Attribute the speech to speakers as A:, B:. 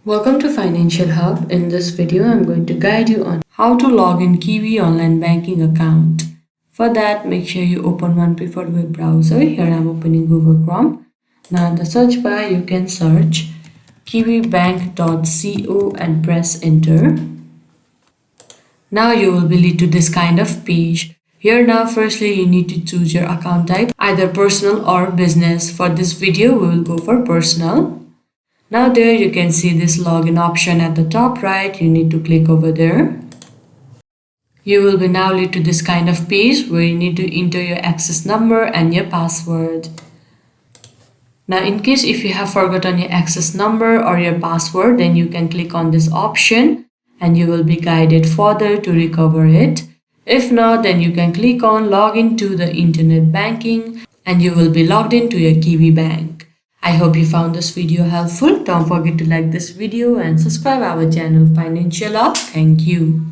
A: Welcome to Financial Hub. In this video, I'm going to guide you on how to log in Kiwi online banking account. For that, make sure you open one preferred web browser. Here I'm opening Google Chrome. Now in the search bar, you can search kiwibank.co and press enter. Now you will be led to this kind of page. Here now, firstly, you need to choose your account type, either personal or business. For this video, we will go for personal. Now there you can see this login option at the top right. You need to click over there. You will be now led to this kind of page where you need to enter your access number and your password. Now in case if you have forgotten your access number or your password, then you can click on this option and you will be guided further to recover it. If not, then you can click on login to the internet banking and you will be logged into your Kiwi bank. I hope you found this video helpful. Don't forget to like this video and subscribe our channel Financial Hub. Thank you.